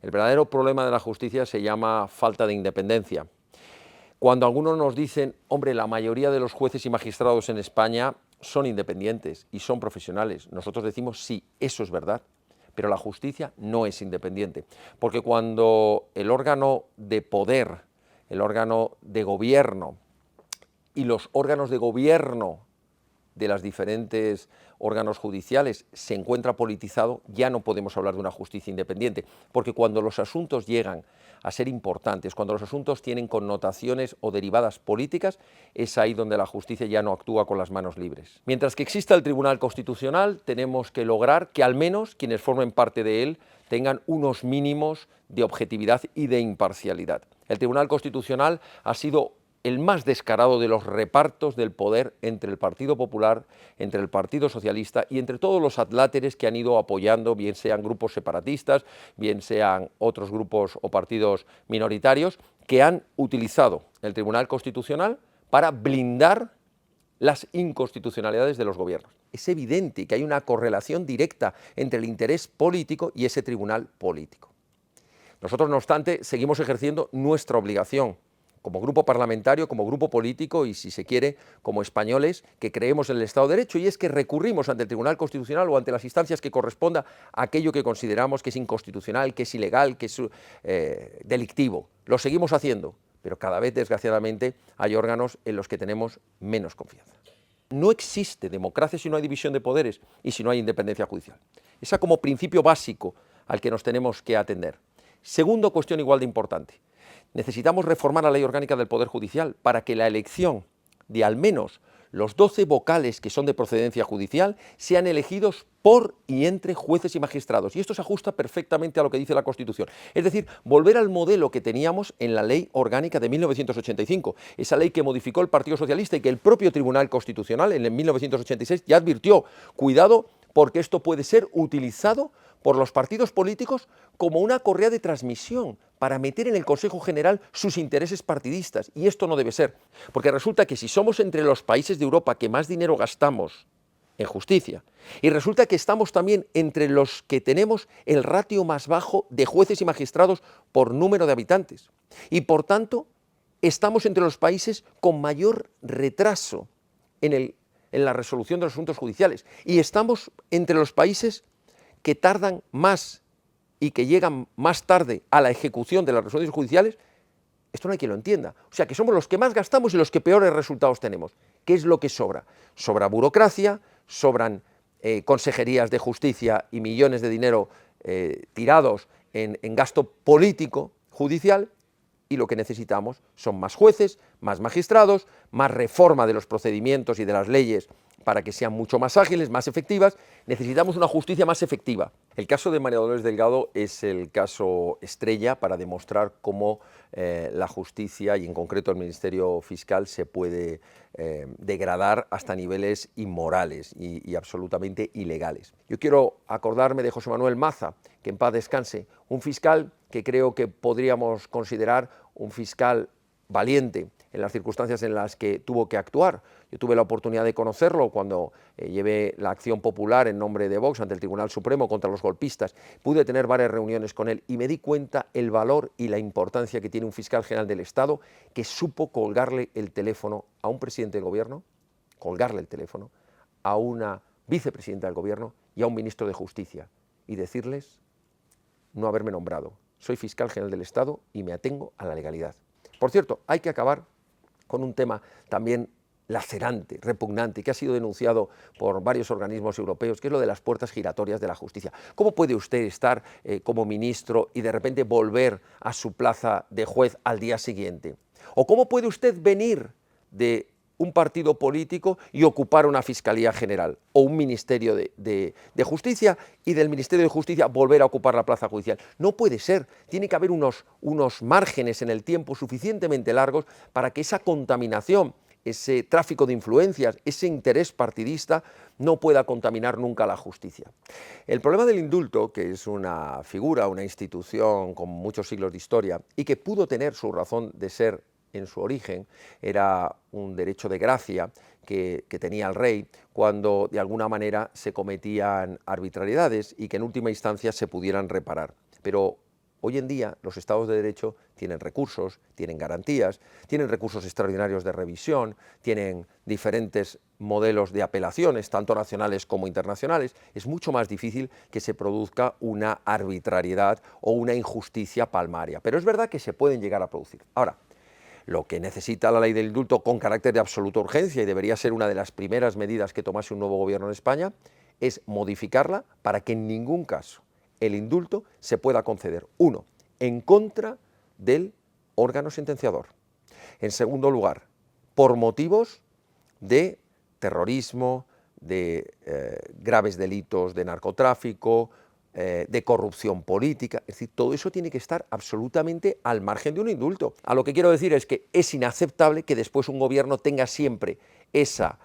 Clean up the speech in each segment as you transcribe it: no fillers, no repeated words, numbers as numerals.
El verdadero problema de la justicia se llama falta de independencia. Cuando algunos nos dicen, hombre, la mayoría de los jueces y magistrados en España son independientes y son profesionales, nosotros decimos sí, eso es verdad, pero la justicia no es independiente, porque cuando el órgano de poder, el órgano de gobierno y los órganos de gobierno de los diferentes órganos judiciales se encuentra politizado, ya no podemos hablar de una justicia independiente, porque cuando los asuntos llegan a ser importantes, cuando los asuntos tienen connotaciones o derivadas políticas, es ahí donde la justicia ya no actúa con las manos libres. Mientras que exista el Tribunal Constitucional, tenemos que lograr que al menos quienes formen parte de él tengan unos mínimos de objetividad y de imparcialidad. El Tribunal Constitucional ha sido el más descarado de los repartos del poder entre el Partido Popular, entre el Partido Socialista y entre todos los adláteres que han ido apoyando, bien sean grupos separatistas, bien sean otros grupos o partidos minoritarios, que han utilizado el Tribunal Constitucional para blindar las inconstitucionalidades de los gobiernos. Es evidente que hay una correlación directa entre el interés político y ese tribunal político. Nosotros, no obstante, seguimos ejerciendo nuestra obligación como grupo parlamentario, como grupo político y, si se quiere, como españoles que creemos en el Estado de Derecho, y es que recurrimos ante el Tribunal Constitucional o ante las instancias que corresponda a aquello que consideramos que es inconstitucional, que es ilegal, que es delictivo. Lo seguimos haciendo, pero cada vez, desgraciadamente, hay órganos en los que tenemos menos confianza. No existe democracia si no hay división de poderes y si no hay independencia judicial. Esa como principio básico al que nos tenemos que atender. Segunda cuestión igual de importante. Necesitamos reformar la Ley Orgánica del Poder Judicial para que la elección de al menos los 12 vocales que son de procedencia judicial sean elegidos por y entre jueces y magistrados. Y esto se ajusta perfectamente a lo que dice la Constitución. Es decir, volver al modelo que teníamos en la Ley Orgánica de 1985, esa ley que modificó el Partido Socialista y que el propio Tribunal Constitucional en el 1986 ya advirtió, cuidado, porque esto puede ser utilizado por los partidos políticos como una correa de transmisión para meter en el Consejo General sus intereses partidistas. Y esto no debe ser, porque resulta que si somos entre los países de Europa que más dinero gastamos en justicia, y resulta que estamos también entre los que tenemos el ratio más bajo de jueces y magistrados por número de habitantes, y por tanto estamos entre los países con mayor retraso en la resolución de los asuntos judiciales, y estamos entre los países que tardan más y que llegan más tarde a la ejecución de las resoluciones judiciales, esto no hay quien lo entienda. O sea, que somos los que más gastamos y los que peores resultados tenemos. ¿Qué es lo que sobra? Sobra burocracia, sobran consejerías de justicia y millones de dinero tirados en gasto político judicial, y lo que necesitamos son más jueces, más magistrados, más reforma de los procedimientos y de las leyes para que sean mucho más ágiles, más efectivas. Necesitamos una justicia más efectiva. El caso de María Dolores Delgado es el caso estrella para demostrar cómo la justicia y en concreto el Ministerio Fiscal se puede degradar hasta niveles inmorales y absolutamente ilegales. Yo quiero acordarme de José Manuel Maza, que en paz descanse, un fiscal que creo que podríamos considerar un fiscal valiente en las circunstancias en las que tuvo que actuar. Yo tuve la oportunidad de conocerlo cuando llevé la acción popular en nombre de Vox ante el Tribunal Supremo contra los golpistas. Pude tener varias reuniones con él y me di cuenta el valor y la importancia que tiene un fiscal general del Estado que supo colgarle el teléfono a un presidente del gobierno, colgarle el teléfono a una vicepresidenta del gobierno y a un ministro de Justicia y decirles no haberme nombrado. Soy fiscal general del Estado y me atengo a la legalidad. Por cierto, hay que acabar con un tema también lacerante, repugnante, que ha sido denunciado por varios organismos europeos, que es lo de las puertas giratorias de la justicia. ¿Cómo puede usted estar como ministro y de repente volver a su plaza de juez al día siguiente? ¿O cómo puede usted venir de un partido político y ocupar una Fiscalía General o un Ministerio de Justicia y del Ministerio de Justicia volver a ocupar la plaza judicial? No puede ser, tiene que haber unos márgenes en el tiempo suficientemente largos para que esa contaminación, ese tráfico de influencias, ese interés partidista no pueda contaminar nunca la justicia. El problema del indulto, que es una figura, una institución con muchos siglos de historia y que pudo tener su razón de ser en su origen, era un derecho de gracia que tenía el rey cuando de alguna manera se cometían arbitrariedades y que en última instancia se pudieran reparar. Pero Hoy en día los Estados de Derecho tienen recursos, tienen garantías, tienen recursos extraordinarios de revisión, tienen diferentes modelos de apelaciones, tanto nacionales como internacionales. Es mucho más difícil que se produzca una arbitrariedad o una injusticia palmaria, pero es verdad que se pueden llegar a producir. Ahora, lo que necesita la ley del indulto con carácter de absoluta urgencia, y debería ser una de las primeras medidas que tomase un nuevo gobierno en España, es modificarla para que en ningún caso el indulto se pueda conceder, uno, en contra del órgano sentenciador. En segundo lugar, por motivos de terrorismo, de graves delitos de narcotráfico, de corrupción política, es decir, todo eso tiene que estar absolutamente al margen de un indulto. A lo que quiero decir es que es inaceptable que después un gobierno tenga siempre esa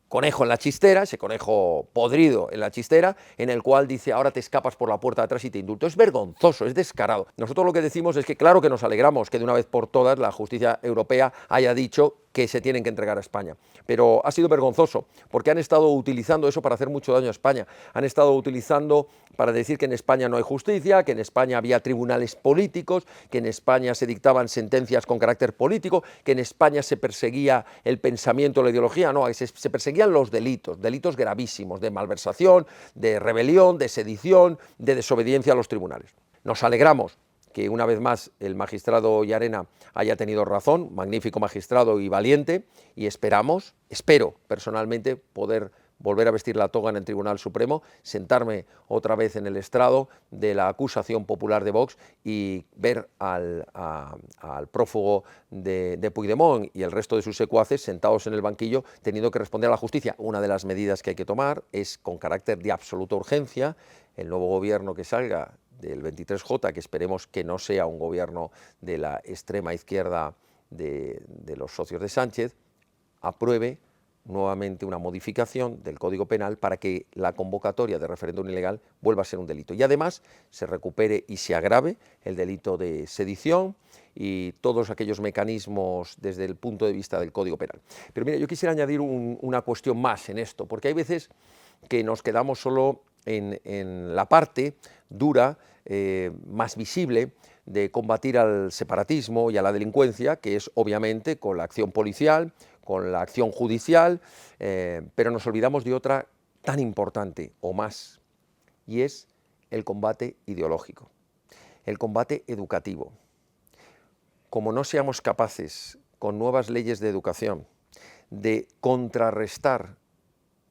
conejo en la chistera, ese conejo podrido en la chistera, en el cual dice ahora te escapas por la puerta de atrás y te indulto. Es vergonzoso, es descarado. Nosotros lo que decimos es que claro que nos alegramos que de una vez por todas la justicia europea haya dicho que se tienen que entregar a España, pero ha sido vergonzoso porque han estado utilizando eso para hacer mucho daño a España, han estado utilizando para decir que en España no hay justicia, que en España había tribunales políticos, que en España se dictaban sentencias con carácter político, que en España se perseguía el pensamiento, la ideología, no, se perseguían los delitos, delitos gravísimos de malversación, de rebelión, de sedición, de desobediencia a los tribunales. Nos alegramos que una vez más el magistrado Llarena haya tenido razón, magnífico magistrado y valiente, y espero personalmente poder volver a vestir la toga en el Tribunal Supremo, sentarme otra vez en el estrado de la acusación popular de Vox y ver al prófugo de Puigdemont y el resto de sus secuaces sentados en el banquillo teniendo que responder a la justicia. Una de las medidas que hay que tomar es con carácter de absoluta urgencia. El nuevo gobierno que salga del 23J, que esperemos que no sea un gobierno de la extrema izquierda de los socios de Sánchez, apruebe nuevamente una modificación del Código Penal para que la convocatoria de referéndum ilegal vuelva a ser un delito. Y además se recupere y se agrave el delito de sedición y todos aquellos mecanismos desde el punto de vista del Código Penal. Pero mira, yo quisiera añadir una cuestión más en esto, porque hay veces que nos quedamos solo en la parte dura, más visible, de combatir al separatismo y a la delincuencia, que es obviamente con la acción policial, con la acción judicial, pero nos olvidamos de otra tan importante o más, y es el combate ideológico, el combate educativo. Como no seamos capaces, con nuevas leyes de educación, de contrarrestar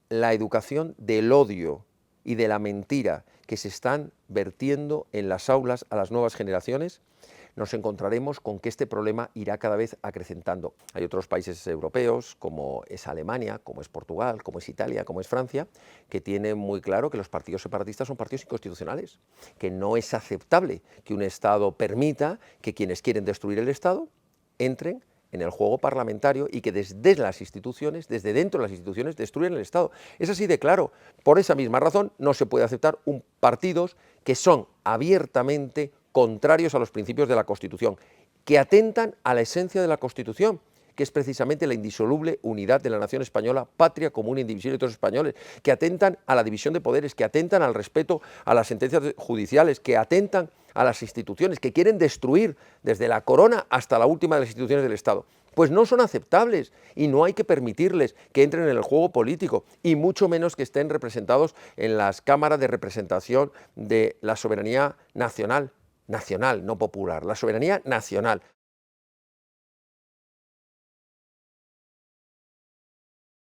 la educación del odio y de la mentira que se están vertiendo en las aulas a las nuevas generaciones, nos encontraremos con que este problema irá cada vez acrecentando. Hay otros países europeos, como es Alemania, como es Portugal, como es Italia, como es Francia, que tienen muy claro que los partidos separatistas son partidos inconstitucionales, que no es aceptable que un Estado permita que quienes quieren destruir el Estado entren en el juego parlamentario y que desde las instituciones, desde dentro de las instituciones, destruyen el Estado. Es así de claro. Por esa misma razón no se puede aceptar partidos que son abiertamente contrarios a los principios de la Constitución, que atentan a la esencia de la Constitución, que es precisamente la indisoluble unidad de la nación española, patria común e indivisible de todos los españoles, que atentan a la división de poderes, que atentan al respeto a las sentencias judiciales, que atentan a las instituciones, que quieren destruir desde la corona hasta la última de las instituciones del Estado. Pues no son aceptables y no hay que permitirles que entren en el juego político y mucho menos que estén representados en las cámaras de representación de la soberanía nacional, no popular, la soberanía nacional.